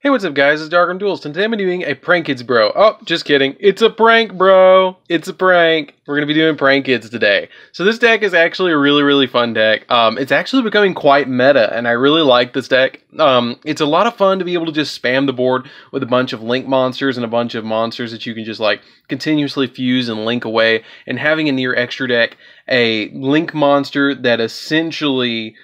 Hey, what's up guys, it's DarkArmedDuelist, and today I'm doing a Prank Kids bro. Oh, just kidding. It's a prank, bro. It's a prank. We're going to be doing Prank Kids today. So this deck is actually a really fun deck. It's actually becoming quite meta, and I really like this deck. It's a lot of fun to be able to just spam the board with a bunch of link monsters and a bunch of monsters that you can just like continuously fuse and link away, and having in your extra deck a link monster that essentially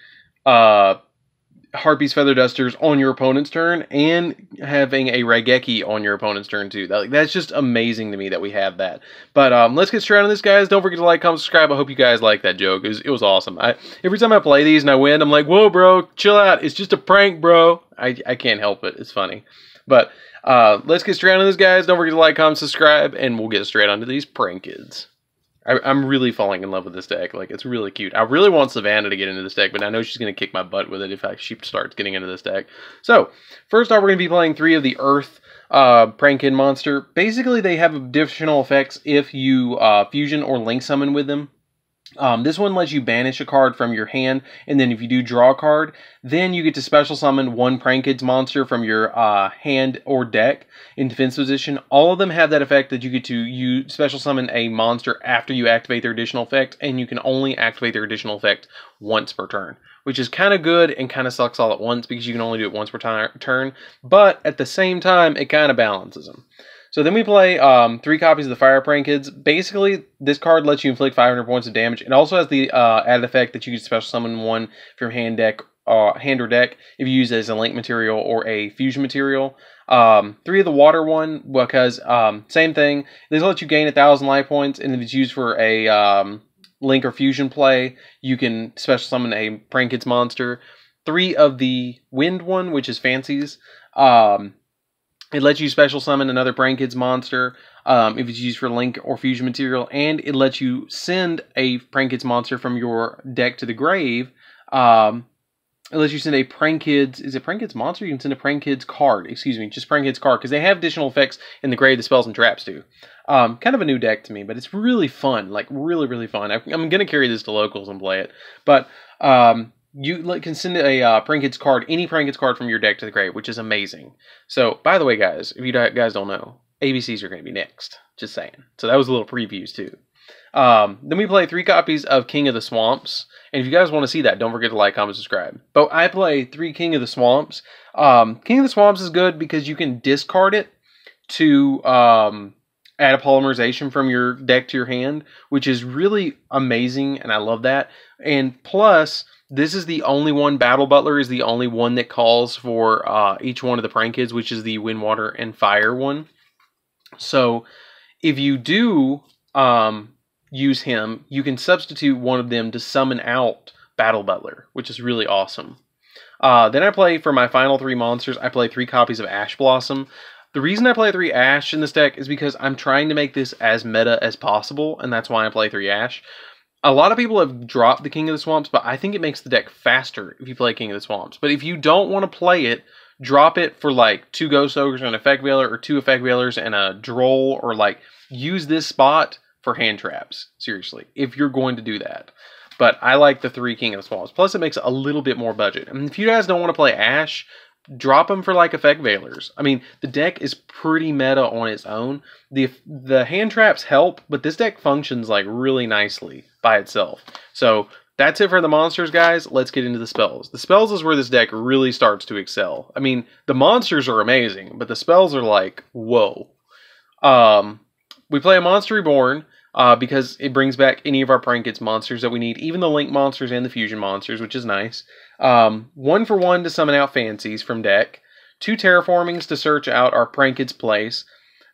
Harpy's Feather Dusters on your opponent's turn, and having a Raigeki on your opponent's turn too. That's just amazing to me that we have that. But let's get straight on this, guys. Don't forget to like, comment, subscribe. I hope you guys like that joke. It was awesome. Every time I play these and I win, I'm like, whoa, bro, chill out. It's just a prank, bro. I can't help it. It's funny. But let's get straight on this, guys. Don't forget to like, comment, subscribe, and we'll get straight onto these Prank Kids. I'm really falling in love with this deck. Like, it's really cute. I really want Savannah to get into this deck, but I know she's going to kick my butt with it if she starts getting into this deck. So, first off, we're going to be playing 3 of the Earth Prank Kid monster. Basically, they have additional effects if you fusion or link summon with them. This one lets you banish a card from your hand, and then if you do draw a card, then you get to special summon one Prank Kids monster from your hand or deck in defense position. All of them have that effect that you get to special summon a monster after you activate their additional effect, and you can only activate their additional effect once per turn, which is kind of good and kind of sucks all at once because you can only do it once per turn, but at the same time, it kind of balances them. So then we play 3 copies of the Fire Prank Kids. Basically, this card lets you inflict 500 points of damage. It also has the added effect that you can special summon one from hand or deck if you use it as a link material or a fusion material. 3 of the Water one, because same thing. This lets you gain 1,000 life points, and if it's used for a link or fusion play, you can special summon a Prank Kids monster. 3 of the Wind one, which is Fancies. It lets you special summon another Prank Kids monster if it's used for link or fusion material, and it lets you send a Prank Kids monster from your deck to the grave. It lets you send a Prank Kids, is it Prank Kids monster? You can send a Prank Kids card, excuse me, just Prank Kids card, because they have additional effects in the grave that spells and traps do. Kind of a new deck to me, but it's really fun, like really fun. I'm going to carry this to locals and play it, but you can send a Prank Kids card, any Prank Kids card from your deck to the grave, which is amazing. So, by the way, guys, if you guys don't know, ABCs are going to be next. Just saying. So that was a little previews, too. Then we play 3 copies of King of the Swamps. And if you guys want to see that, don't forget to like, comment, subscribe. But I play 3 King of the Swamps. King of the Swamps is good because you can discard it to add a polymerization from your deck to your hand, which is really amazing, and I love that. And plus, this is the only one, Battle Butler is the only one that calls for each one of the Prank Kids, which is the Wind, Water, and Fire one. So if you do use him, you can substitute one of them to summon out Battle Butler, which is really awesome. Then I play, for my final 3 monsters, I play 3 copies of Ash Blossom. The reason I play 3 Ash in this deck is because I'm trying to make this as meta as possible, and that's why I play 3 Ash. A lot of people have dropped the King of the Swamps, but I think it makes the deck faster if you play King of the Swamps. But if you don't want to play it, drop it for like 2 Ghost Ogres and an Effect Veiler, or 2 Effect Veilers and a Droll, or like use this spot for hand traps. Seriously, if you're going to do that. But I like the 3 King of the Swamps. Plus, it makes a little bit more budget. I mean, if you guys don't want to play Ash, drop them for like Effect Veilers. I mean, the deck is pretty meta on its own. The hand traps help, but this deck functions like really nicely by itself. So that's it for the monsters, guys. Let's get into the spells. The spells is where this deck really starts to excel. I mean, the monsters are amazing, but the spells are like, whoa. We play a Monster Reborn because it brings back any of our Prank Kids monsters that we need, even the Link monsters and the Fusion monsters, which is nice. 1 for 1 to summon out Fancies from deck. 2 Terraformings to search out our Prank Kids Place.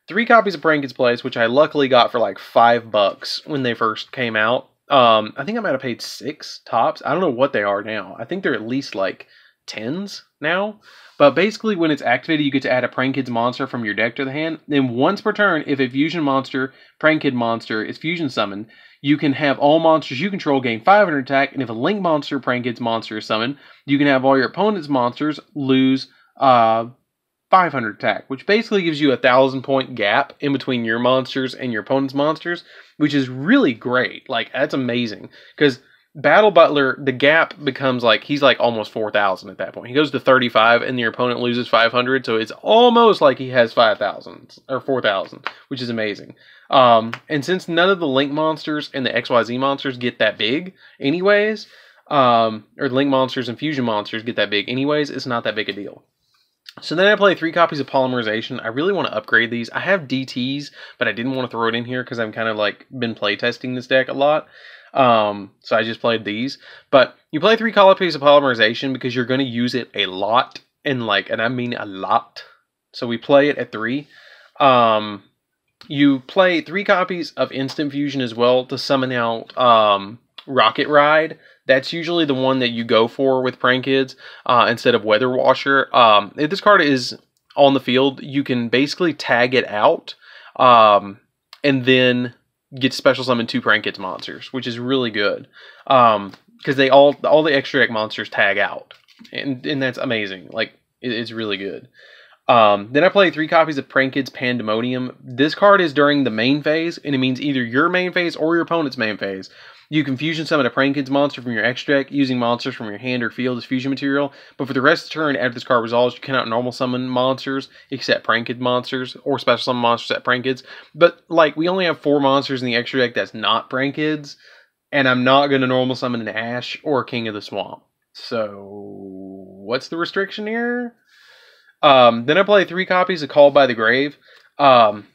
3 copies of Prank Kids Place, which I luckily got for like $5 when they first came out. I think I might have paid 6 tops. I don't know what they are now. I think they're at least like 10s now. But basically, when it's activated, you get to add a Prank Kids monster from your deck to the hand. Then once per turn, if a Fusion monster, Prank Kid monster, is Fusion summoned, you can have all monsters you control gain 500 attack. And if a Link monster, Prank Kids monster is summoned, you can have all your opponent's monsters lose 500 attack, which basically gives you a 1,000 point gap in between your monsters and your opponent's monsters, which is really great. Like, that's amazing, because Battle Butler, the gap becomes like, he's like almost 4,000 at that point. He goes to 35 and your opponent loses 500, so it's almost like he has 5,000 or 4,000, which is amazing. And since none of the Link monsters and the XYZ monsters get that big anyways, or Link monsters and Fusion monsters get that big anyways, it's not that big a deal. So then I play 3 copies of Polymerization. I really want to upgrade these. I have DTs, but I didn't want to throw it in here because I've kind of like been playtesting this deck a lot. So I just played these. But you play 3 copies of Polymerization because you're going to use it a lot. And I mean a lot. So we play it at 3. You play 3 copies of Instant Fusion as well to summon out Rocket Ride. That's usually the one that you go for with Prank Kids instead of Weather Washer. If this card is on the field, you can basically tag it out and then get special summon 2 Prank Kids monsters, which is really good because they all the extra deck monsters tag out, and that's amazing. Like it's really good. Then I play 3 copies of Prank Kids Pandemonium. This card is during the main phase, and it means either your main phase or your opponent's main phase. You can fusion summon a Prank Kids monster from your extra deck using monsters from your hand or field as fusion material, but for the rest of the turn after this card resolves, you cannot normal summon monsters except Prank Kid monsters or special summon monsters at Prank Kids. But like we only have 4 monsters in the extra deck that's not Prank Kids, and I'm not going to normal summon an Ash or King of the Swamp. So what's the restriction here? Then I play 3 copies of Called by the Grave. Called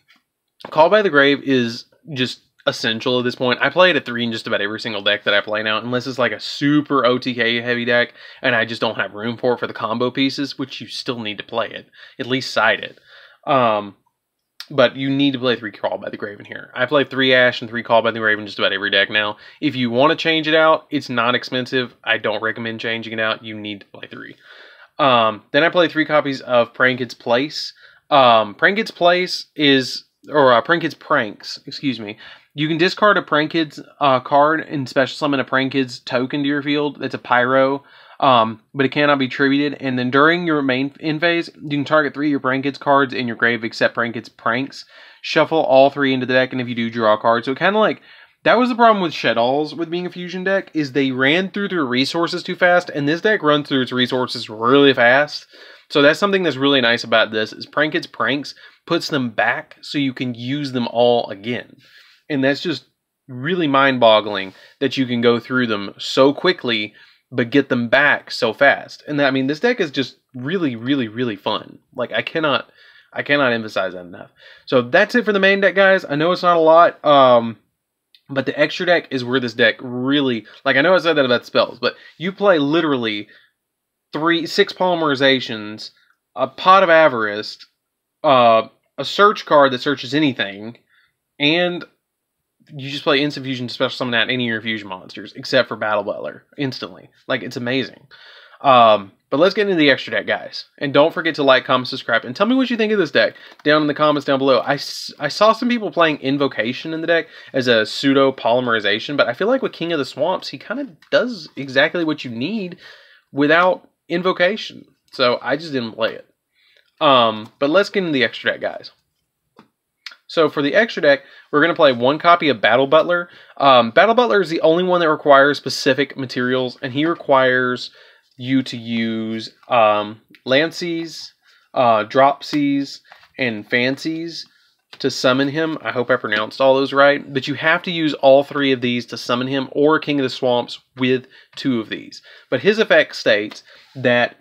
by the Grave is just essential at this point. I play it at 3 in just about every single deck that I play now, unless it's like a super OTK heavy deck and I just don't have room for it for the combo pieces, which you still need to play it. At least side it. But you need to play 3 Called by the Grave in here. I play 3 Ash and 3 Called by the Grave in just about every deck now. If you want to change it out, it's not expensive. I don't recommend changing it out. You need to play 3. Then I play 3 copies of Prank Kids Place. Prank Kids Place is, or Prank Kids Pranks, excuse me. You can discard a Prank Kids card and special summon a Prank Kids token to your field. That's a Pyro, but it cannot be tributed. And then during your main end phase, you can target 3 of your Prank Kids cards in your grave except Prank Kids Pranks. Shuffle all 3 into the deck, and if you do, draw a card. So it kind of like, that was the problem with Shaddolls with being a fusion deck, is they ran through their resources too fast, and this deck runs through its resources really fast. So that's something that's really nice about this, is Prank Kids Pranks puts them back so you can use them all again. And that's just really mind-boggling that you can go through them so quickly, but get them back so fast. And I mean, this deck is just really, really, really fun. Like, I cannot emphasize that enough. So that's it for the main deck, guys. I know it's not a lot, but the extra deck is where this deck really, like, I know I said that about spells, but you play literally 6 polymerizations, a Pot of Avarice, a search card that searches anything, and you just play Instant Fusion to special summon out any of your fusion monsters, except for Battle Butler, instantly. Like, it's amazing. But let's get into the extra deck, guys. And don't forget to like, comment, subscribe, and tell me what you think of this deck down in the comments down below. I saw some people playing Invocation in the deck as a pseudo polymerization, but I feel like with King of the Swamps, he kind of does exactly what you need without Invocation. So I just didn't play it. But let's get into the extra deck, guys. So for the extra deck, we're going to play 1 copy of Battle Butler. Battle Butler is the only one that requires specific materials, and he requires you to use Lances, Dropsies, and Fancies to summon him. I hope I pronounced all those right. But you have to use all 3 of these to summon him, or King of the Swamps with 2 of these. But his effect states that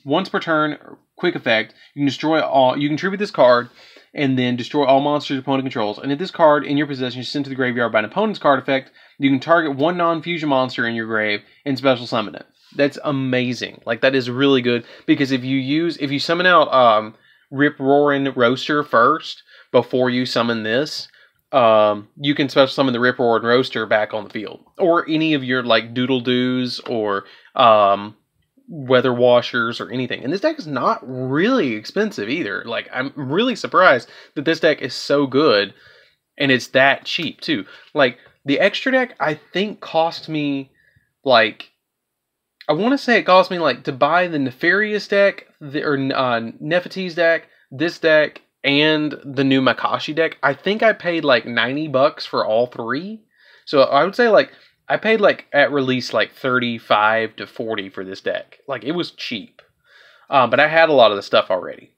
once per turn, quick effect, you can destroy all. You can tribute this card and then destroy all monsters your opponent controls. And if this card in your possession is sent to the graveyard by an opponent's card effect, you can target 1 non-fusion monster in your grave and special summon it. That's amazing. Like, that is really good, because if you summon out Rip Roaring Roaster first before you summon this, you can special summon the Rip Roaring Roaster back on the field, or any of your like Doodle Doos or Weather Washers or anything. And this deck is not really expensive either. Like, I'm really surprised that this deck is so good and it's that cheap too. Like, the extra deck I think cost me like, I want to say it cost me like, to buy the Nefarious deck, or Nefertiti's deck, this deck, and the new Makashi deck. I think I paid like $90 for all 3. So I would say like I paid like at release like 35 to 40 for this deck. Like it was cheap. But I had a lot of the stuff already,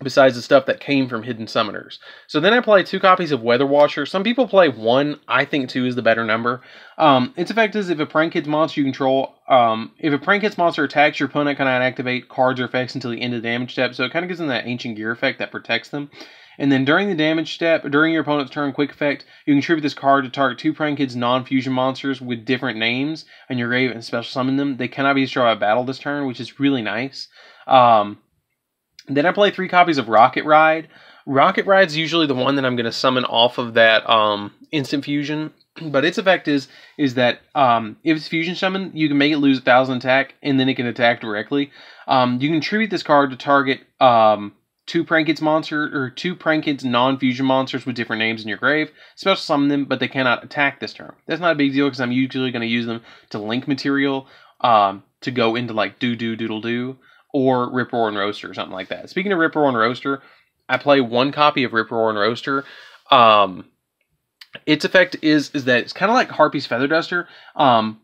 besides the stuff that came from Hidden Summoners. So then I play 2 copies of Weather Washer. Some people play 1. I think 2 is the better number. Its effect is if a Prank Kids monster you control, if a Prank Kids monster attacks, your opponent cannot activate cards or effects until the end of the damage step. So it kind of gives them that Ancient Gear effect that protects them. And then during the damage step, during your opponent's turn quick effect, you contribute this card to target 2 Prank Kids non-fusion monsters with different names in your grave and special summon them. They cannot be destroyed by battle this turn, which is really nice. Then I play 3 copies of Rocket Ride. Rocket Ride's usually the one that I'm going to summon off of that instant fusion. But its effect is that if it's fusion summon, you can make it lose 1,000 attack, and then it can attack directly. You contribute this card to target 2 Prank Kids monster or 2 Prank Kids non-fusion monsters with different names in your grave. Special summon them, but they cannot attack this turn. That's not a big deal because I'm usually going to use them to link material to go into like Doodle-Doo or Rip Roar and Roaster or something like that. Speaking of Rip Roar and Roaster, I play 1 copy of Rip Roar and Roaster. Its effect is that it's kind of like Harpy's Feather Duster.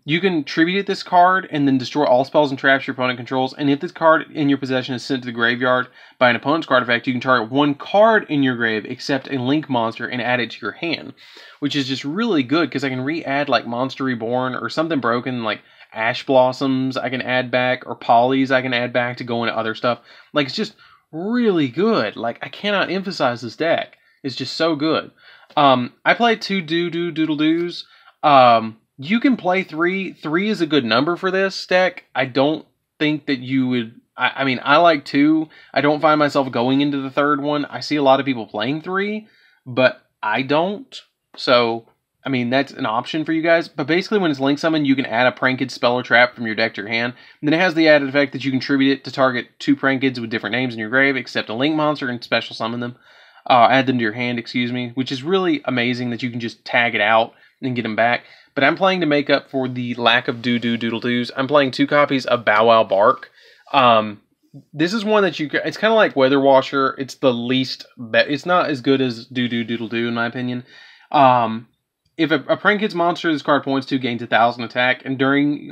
You can tribute this card and then destroy all spells and traps your opponent controls. And if this card in your possession is sent to the graveyard by an opponent's card effect, you can target 1 card in your grave except a Link monster and add it to your hand, which is just really good because I can re-add like Monster Reborn or something broken like Ash Blossoms I can add back, or Polys I can add back to go into other stuff. Like, it's just really good. Like, I cannot emphasize this deck. It's just so good. I play 2 Doodle-Doos. You can play 3. 3 is a good number for this deck. I don't think that you would... I mean, I like 2. I don't find myself going into the 3rd one. I see a lot of people playing 3, but I don't. So... I mean, that's an option for you guys. But basically, when it's Link Summon, you can add a Prank Kid spell or trap from your deck to your hand. And then it has the added effect that you contribute it to target 2 Prank Kids with different names in your grave, except a Link monster, and special summon them. Add them to your hand, excuse me. Which is really amazing that you can just tag it out and get them back. But I'm playing to make up for the lack of Doodle-Doos. I'm playing 2 copies of Bow Wow Bark. This is one that you... It's kind of like Weather Washer. It's the least... It's not as good as Doodle-Doo, in my opinion. If a Prank Kids monster this card points to gains 1,000 attack, and during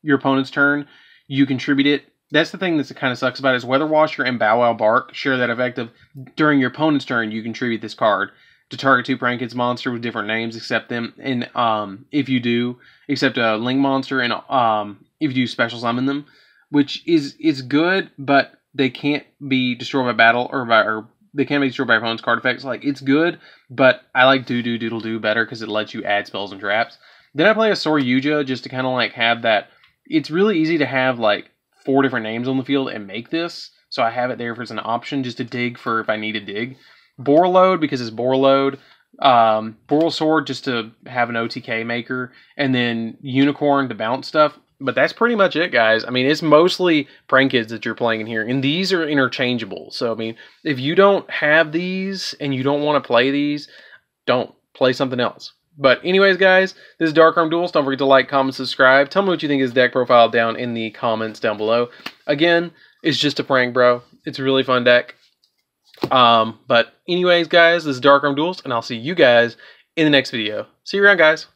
your opponent's turn, you contribute it. That's the thing that kind of sucks about it, is Weather Washer and Bow Wow Bark share that effect of, during your opponent's turn, you contribute this card to target 2 Prank Kids monster with different names, except them. And if you do, except a Link monster, and if you do special summon them, which is good, but they can't be destroyed by battle or they can't be destroyed by opponent's card effects. Like, it's good, but I like Doodle-Doo better because it lets you add spells and traps. Then I play a Sore Yugioh just to kind of like have that. It's really easy to have like 4 different names on the field and make this. So I have it there as an option just to dig for if I need to dig. Borreload because it's Borreload. Borrelsword just to have an OTK maker. And then Unicorn to bounce stuff. But that's pretty much it, guys. I mean, it's mostly Prank Kids that you're playing in here. And these are interchangeable. So, I mean, if you don't have these and you don't want to play these, don't play something else. But anyways, guys, this is DarkArmedDuelist. Don't forget to like, comment, subscribe. Tell me what you think of this deck profile down in the comments down below. Again, it's just a prank, bro. It's a really fun deck. But anyways, guys, this is DarkArmedDuelist, and I'll see you guys in the next video. See you around, guys.